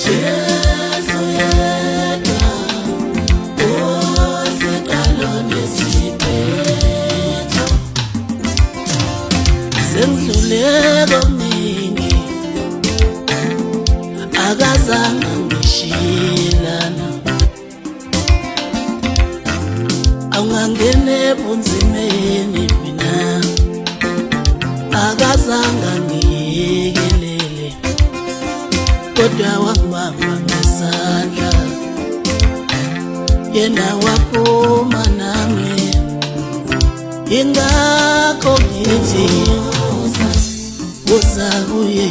Jesu yedwa osiqalo nesiphetho sengidluleko mningi akazange ngishilana awungangene ebunzimeni mina akazange ngiyekelele kodwa wangibamba ngesandla yena waphuma nami ingakho ngithi uza kuye